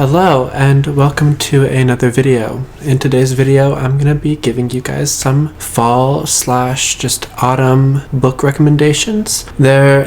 Hello and welcome to another video. In today's video, I'm going to be giving you guys some fall / just autumn book recommendations.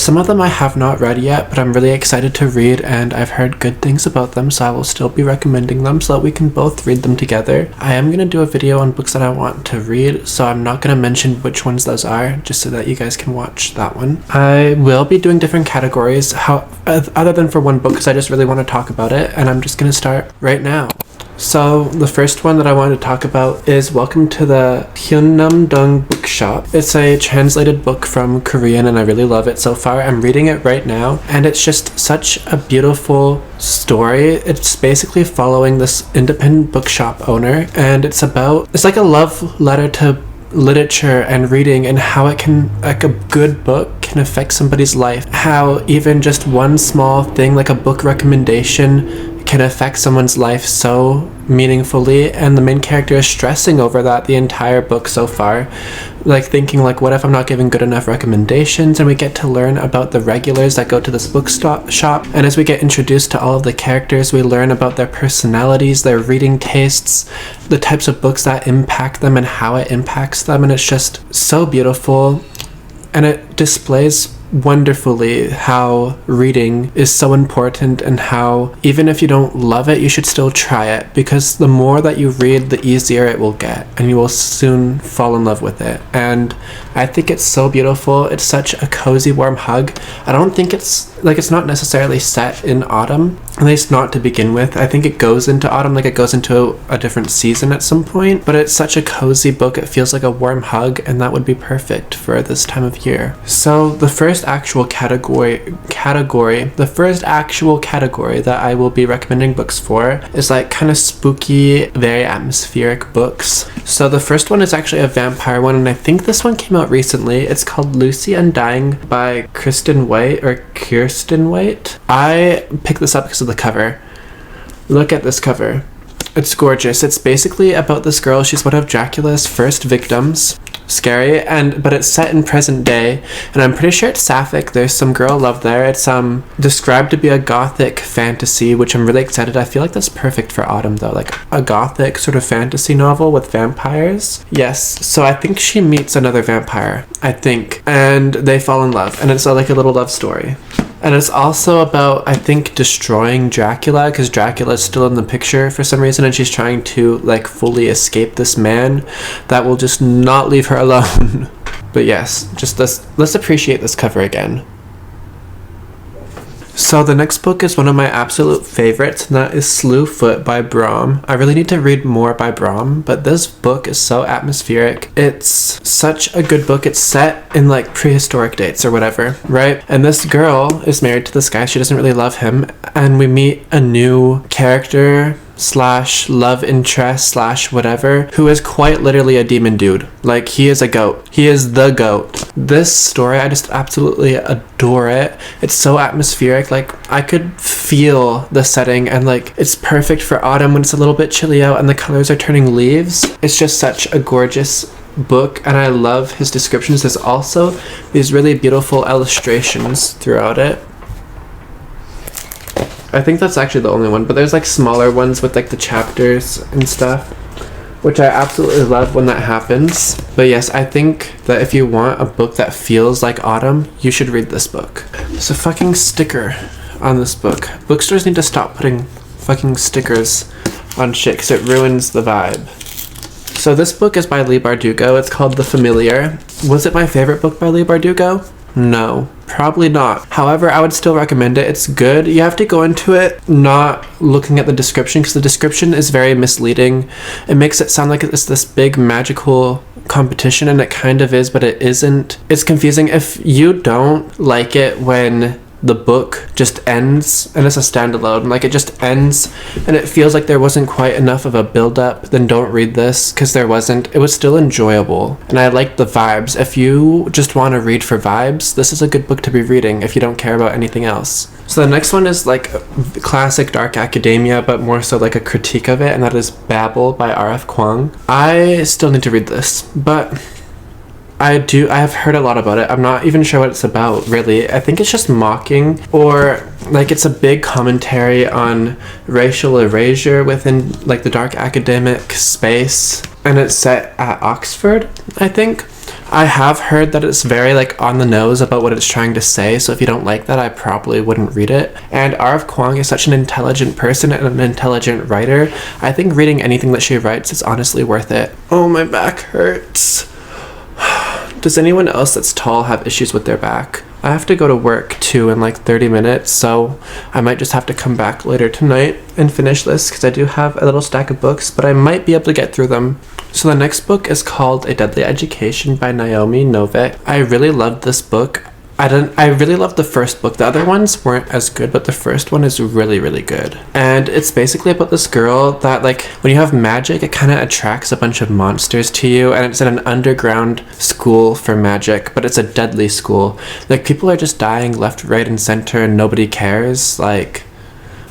Some of them I have not read yet, but I'm really excited to read and I've heard good things about them, so I will still be recommending them so that we can both read them together. I am going to do a video on books that I want to read, so I'm not going to mention which ones those are, just so that you guys can watch that one. I will be doing different categories other than for one book because I just really want to talk about it, and I'm just going to start right now. So the first one that I wanted to talk about is Welcome to the Hyunnam-dong Bookshop. It's a translated book from Korean and I really love it so far. I'm reading it right now and it's just such a beautiful story. It's basically following this independent bookshop owner, and it's like a love letter to literature and reading and how it can, like, a good book can affect somebody's life. How even just one small thing like a book recommendation can affect someone's life so meaningfully, and the main character is stressing over that the entire book so far, like thinking like, what if I'm not giving good enough recommendations? And we get to learn about the regulars that go to this shop, and as we get introduced to all of the characters, we learn about their personalities, their reading tastes, the types of books that impact them and how it impacts them, and it's just so beautiful, and it displays wonderfully how reading is so important and how even if you don't love it, you should still try it, because the more that you read, the easier it will get and you will soon fall in love with it. And I think it's so beautiful. It's such a cozy, warm hug. I don't think it's not necessarily set in autumn, at least not to begin with. I think it goes into autumn, like it goes into a different season at some point, but it's such a cozy book. It feels like a warm hug, and that would be perfect for this time of year. So the first actual category that I will be recommending books for is like kind of spooky, very atmospheric books. So the first one is actually a vampire one, and I think this one came out recently. It's called Lucy Undying by Kirsten White. I picked this up because of the cover. Look at this cover. It's gorgeous. It's basically about this girl. She's one of Dracula's first victims. Scary, but it's set in present day, and I'm pretty sure it's sapphic. There's some girl love there. It's described to be a gothic fantasy, which I'm really excited. I feel like that's perfect for autumn though, like a gothic sort of fantasy novel with vampires. Yes, so I think she meets another vampire, and they fall in love, and it's like a little love story. And it's also about, I think, destroying Dracula, because Dracula is still in the picture for some reason, and she's trying to like fully escape this man that will just not leave her alone. But yes, just let's appreciate this cover again. So the next book is one of my absolute favorites, and that is Slooh Foot by Brahm. I really need to read more by Brahm, but this book is so atmospheric. It's such a good book. It's set in like prehistoric dates or whatever, right? And this girl is married to this guy. She doesn't really love him, and we meet a new character / love interest / whatever, who is quite literally a demon dude. Like, he is a goat. He is the goat. This story, I just absolutely adore it. It's so atmospheric. Like, I could feel the setting, and like, it's perfect for autumn when it's a little bit chilly out and the colors are turning leaves. It's just such a gorgeous book, and I love his descriptions. There's also these really beautiful illustrations throughout it. I think that's actually the only one, but there's like smaller ones with like the chapters and stuff, which I absolutely love when that happens. But yes, I think that if you want a book that feels like autumn, you should read this book. There's a fucking sticker on this book. Bookstores need to stop putting fucking stickers on shit because it ruins the vibe. So this book is by Leigh Bardugo. It's called The Familiar. Was it my favorite book by Leigh Bardugo? No, probably not. However, I would still recommend it. It's good. You have to go into it not looking at the description, because the description is very misleading. It makes it sound like it's this big magical competition, and it kind of is, but it isn't. It's confusing. If you don't like it when the book just ends and it's a standalone, like it just ends and it feels like there wasn't quite enough of a build-up, then don't read this, because there wasn't. It was still enjoyable, and I liked the vibes. If you just want to read for vibes, this is a good book to be reading if you don't care about anything else. So the next one is like classic dark academia, but more so like a critique of it, and that is Babel by R.F. Kuang. I still need to read this, but I have heard a lot about it. I'm not even sure what it's about, really. I think it's just mocking, or Like, it's a big commentary on racial erasure within, like, the dark academic space. And it's set at Oxford, I think. I have heard that it's very, like, on the nose about what it's trying to say, so if you don't like that, I probably wouldn't read it. And R.F. Kuang is such an intelligent person and an intelligent writer. I think reading anything that she writes is honestly worth it. Oh, my back hurts. Does anyone else that's tall have issues with their back? I have to go to work too in like 30 minutes, so I might just have to come back later tonight and finish this because I do have a little stack of books, but I might be able to get through them. So the next book is called A Deadly Education by Naomi Novik. I really loved this book. I really loved the first book. The other ones weren't as good, but the first one is really, really good. And it's basically about this girl that, like, when you have magic, it kind of attracts a bunch of monsters to you, and it's in an underground school for magic, but it's a deadly school. Like, people are just dying left, right, and center, and nobody cares. Like,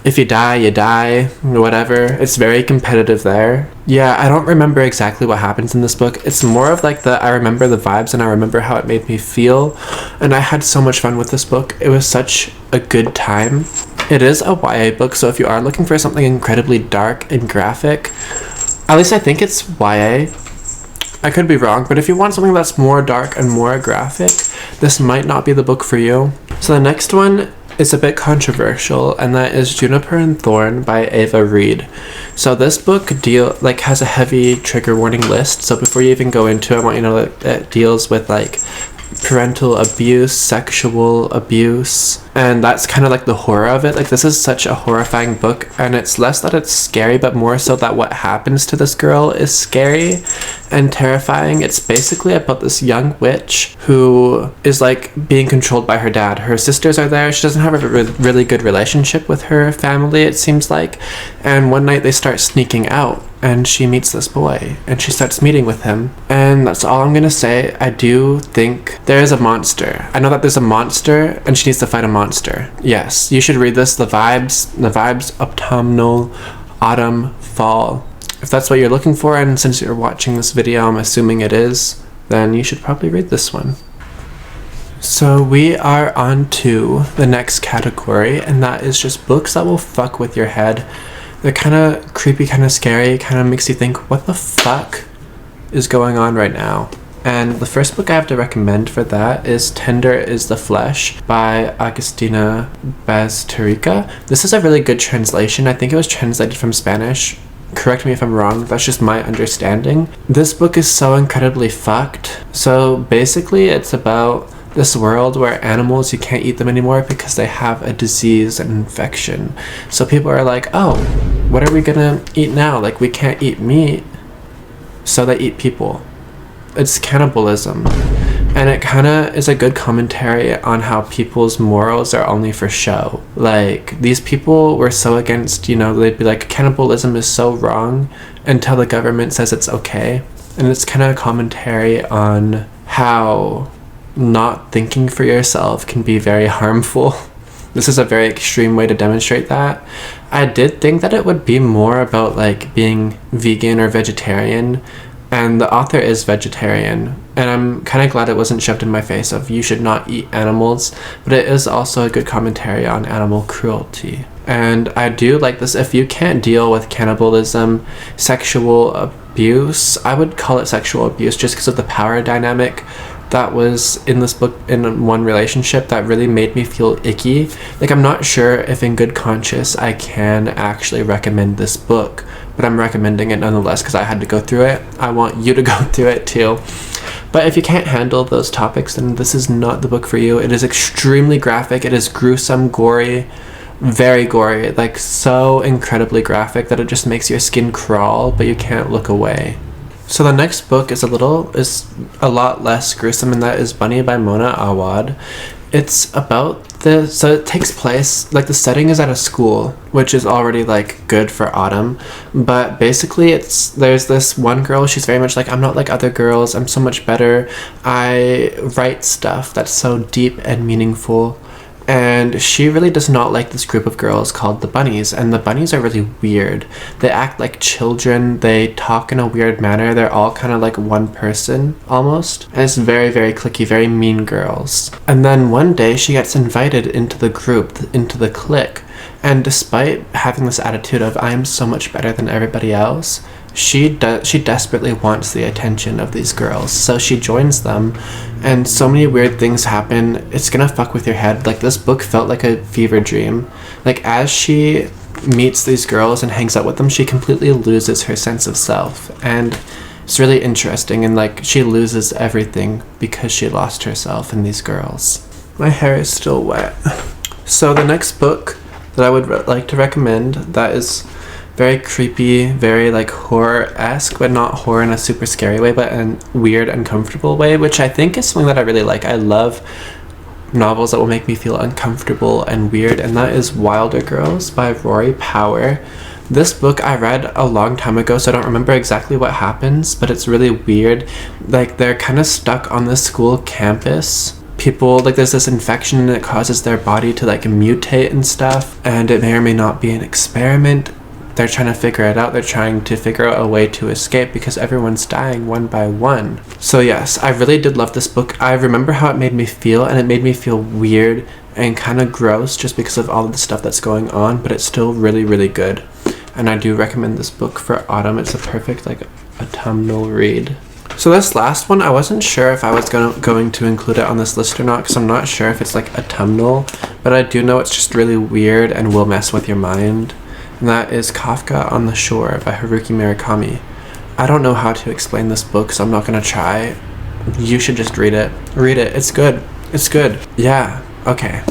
if you die, whatever. It's very competitive there. Yeah, I don't remember exactly what happens in this book. It's more of like I remember the vibes and I remember how it made me feel. And I had so much fun with this book. It was such a good time. It is a YA book, so if you are looking for something incredibly dark and graphic, at least I think it's YA. I could be wrong, but if you want something that's more dark and more graphic, this might not be the book for you. So the next one is a bit controversial, and that is Juniper and Thorn by Ava Reed. So this book has a heavy trigger warning list, so before you even go into it, I want you to know that it deals with like parental abuse, sexual abuse, and that's kind of like the horror of it. Like, this is such a horrifying book, and it's less that it's scary, but more so that what happens to this girl is scary and terrifying. It's basically about this young witch who is like being controlled by her dad. Her sisters are there. She doesn't have a really good relationship with her family, it seems like, and one night they start sneaking out and she meets this boy and she starts meeting with him, and that's all I'm gonna say. I do think there is a monster. I know that there's a monster and she needs to fight a monster. Yes, you should read this. The vibes, autumnal, autumn, fall. If that's what you're looking for, and since you're watching this video, I'm assuming it is, then you should probably read this one. So we are on to the next category, and that is just books that will fuck with your head. They're kind of creepy, kind of scary, kind of makes you think, what the fuck is going on right now? And the first book I have to recommend for that is Tender is the Flesh by Agustina Bazterrica. This is a really good translation. I think it was translated from Spanish. Correct me if I'm wrong, that's just my understanding. This book is so incredibly fucked. So basically it's about this world where animals, you can't eat them anymore because they have a disease, an infection. So people are like, oh, what are we gonna eat now? Like, we can't eat meat, so they eat people. It's cannibalism. And it kind of is a good commentary on how people's morals are only for show. Like, these people were so against, they'd be like, cannibalism is so wrong until the government says it's okay. And it's kind of a commentary on how not thinking for yourself can be very harmful. This is a very extreme way to demonstrate that. I did think that it would be more about like being vegan or vegetarian, and the author is vegetarian, and I'm kind of glad it wasn't shoved in my face of you should not eat animals, but it is also a good commentary on animal cruelty. And I do like this. If you can't deal with cannibalism, sexual abuse, I would call it sexual abuse just because of the power dynamic that was in this book in one relationship that really made me feel icky. Like, I'm not sure if in good conscience I can actually recommend this book, but I'm recommending it nonetheless because I had to go through it. I want you to go through it too. But if you can't handle those topics, then this is not the book for you. It is extremely graphic. It is gruesome, gory, very gory, like so incredibly graphic that it just makes your skin crawl, but you can't look away. So the next book is a lot less gruesome, and that is Bunny by Mona Awad. It's about so it takes place, like, the setting is at a school, which is already like good for autumn, but basically there's this one girl, she's very much like, I'm not like other girls, I'm so much better, I write stuff that's so deep and meaningful, and she really does not like this group of girls called the bunnies, and the bunnies are really weird. They act like children, they talk in a weird manner, they're all kind of like one person almost, and it's very, very cliquey, very mean girls. And then one day she gets invited into the group, into the clique, and despite having this attitude of I am so much better than everybody else, she desperately wants the attention of these girls, so she joins them, and so many weird things happen. It's gonna fuck with your head. Like, this book felt like a fever dream. Like, as she meets these girls and hangs out with them, she completely loses her sense of self, and it's really interesting, and like, she loses everything because she lost herself in these girls. My hair is still wet. So the next book that I would like to recommend that is very creepy, very like horror-esque, but not horror in a super scary way, but in a weird, uncomfortable way, which I think is something that I really like. I love novels that will make me feel uncomfortable and weird, and that is Wilder Girls by Rory Power. This book I read a long time ago, so I don't remember exactly what happens, but it's really weird. Like, they're kind of stuck on the school campus. People, like, there's this infection and it causes their body to like mutate and stuff, and it may or may not be an experiment. They're trying to figure it out. They're trying to figure out a way to escape because everyone's dying one by one. So yes, I really did love this book. I remember how it made me feel, and it made me feel weird and kind of gross just because of all of the stuff that's going on, but it's still really, really good. And I do recommend this book for autumn. It's a perfect like autumnal read. So this last one, I wasn't sure if I was going to include it on this list or not, because I'm not sure if it's like autumnal, but I do know it's just really weird and will mess with your mind. And that is Kafka on the Shore by Haruki Murakami. I don't know how to explain this book, so I'm not going to try. You should just read it. Read it. It's good. It's good. Yeah. Okay.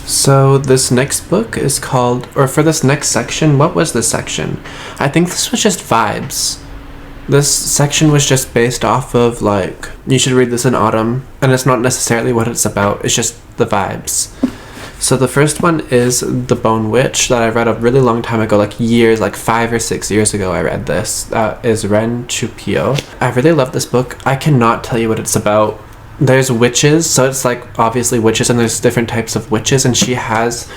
So this next book is called, or for this next section, what was this section? I think this was just vibes. This section was just based off of like, you should read this in autumn, and it's not necessarily what it's about, it's just the vibes. So the first one is The Bone Witch that I read a really long time ago, like years, like 5 or 6 years ago I read this. That is Ren Chupio. I really love this book. I cannot tell you what it's about. There's witches, so it's like obviously witches, and there's different types of witches, and she has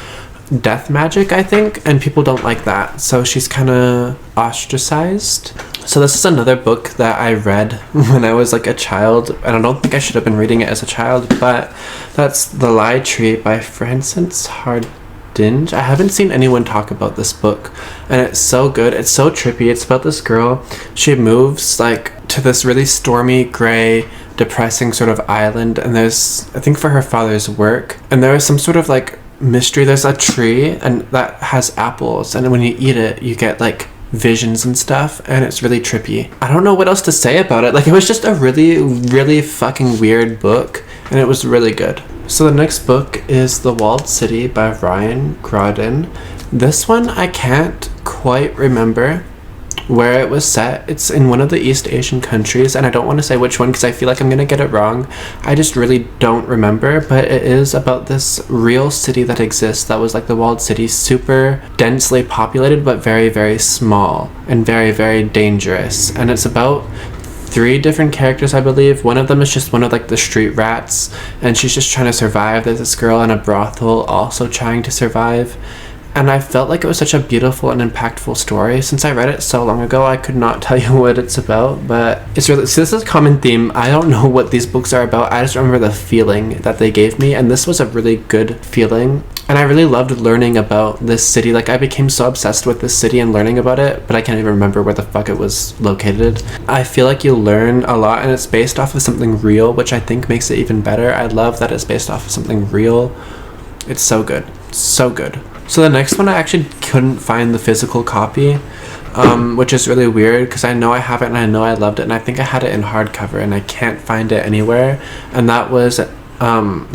death magic, I think, and people don't like that, so she's kind of ostracized. So this is another book that I read when I was like a child, and I don't think I should have been reading it as a child, but that's The Lie Tree by Frances Hardinge. I haven't seen anyone talk about this book, and it's so good. It's so trippy. It's about this girl. She moves like to this really stormy, gray, depressing sort of island, and there's, I think for her father's work, and there is some sort of like mystery. There's a tree and that has apples, and when you eat it you get like visions and stuff, and it's really trippy. I don't know what else to say about it. Like, it was just a really, really fucking weird book, and it was really good. So the next book is The Walled City by Ryan Grodin. This one I can't quite remember where it was set. It's in one of the East Asian countries, and I don't want to say which one because I feel like I'm gonna get it wrong. I just really don't remember, but it is about this real city that exists that was like the walled city, super densely populated but very, very small and very, very dangerous. And it's about 3 different characters, I believe. One of them is just one of like the street rats, and she's just trying to survive. There's this girl in a brothel also trying to survive. And I felt like it was such a beautiful and impactful story. Since I read it so long ago, I could not tell you what it's about, but it's really, so this is a common theme. I don't know what these books are about. I just remember the feeling that they gave me, and this was a really good feeling. And I really loved learning about this city. Like, I became so obsessed with this city and learning about it, but I can't even remember where the fuck it was located. I feel like you learn a lot, and it's based off of something real, which I think makes it even better. I love that it's based off of something real. It's so good. So good. So the next one, I actually couldn't find the physical copy, which is really weird because I know I have it and I know I loved it, and I think I had it in hardcover and I can't find it anywhere. And that was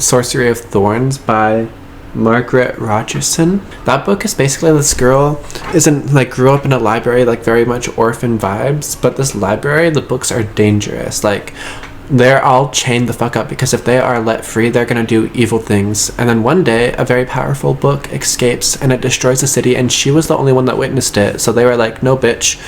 Sorcery of Thorns by Margaret Rogerson. That book is basically this girl grew up in a library, like very much orphan vibes, but this library, the books are dangerous. Like, they're all chained the fuck up because if they are let free, they're gonna do evil things. And then one day, a very powerful book escapes and it destroys the city, and she was the only one that witnessed it. So they were like, no bitch,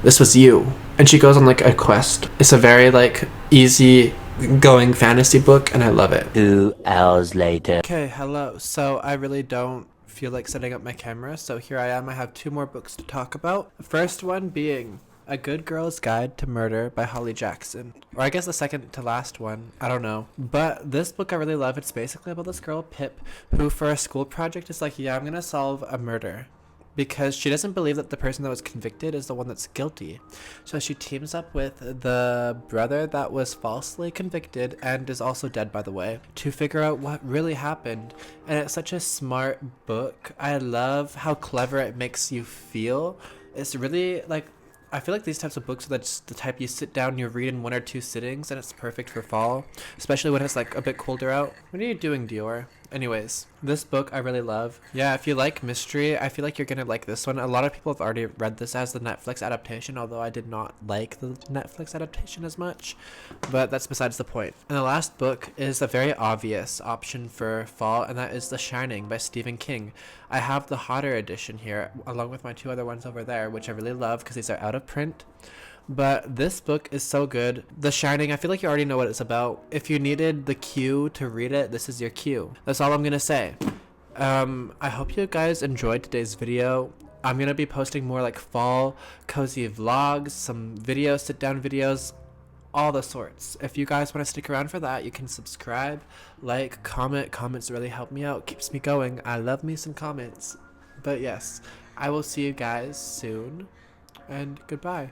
this was you. And she goes on like a quest. It's a very like easy going fantasy book, and I love it. 2 hours later. Okay, hello. So I really don't feel like setting up my camera, so here I am. I have 2 more books to talk about. The first one being A Good Girl's Guide to Murder by Holly Jackson. Or I guess the second to last one. I don't know. But this book I really love. It's basically about this girl, Pip, who for a school project is like, yeah, I'm gonna solve a murder. Because she doesn't believe that the person that was convicted is the one that's guilty. So she teams up with the brother that was falsely convicted and is also dead, by the way, to figure out what really happened. And it's such a smart book. I love how clever it makes you feel. It's really like, I feel like these types of books are just the type you sit down and you read in 1 or 2 sittings, and it's perfect for fall, especially when it's like a bit colder out. What are you doing, Dior? Anyways, this book I really love. Yeah, if you like mystery, I feel like you're gonna like this one. A lot of people have already read this as the Netflix adaptation, although I did not like the Netflix adaptation as much, but that's besides the point. And the last book is a very obvious option for fall, and that is The Shining by Stephen King. I have the hotter edition here, along with my 2 other ones over there, which I really love because these are out of print. But this book is so good. The Shining, I feel like you already know what it's about. If you needed the cue to read it, this is your cue. That's all I'm gonna say. I hope you guys enjoyed today's video. I'm gonna be posting more like fall cozy vlogs, some videos, sit down videos, all the sorts. If you guys want to stick around for that, you can subscribe, like, comment. Comments really help me out, keeps me going. I love me some comments. But yes, I will see you guys soon, and goodbye.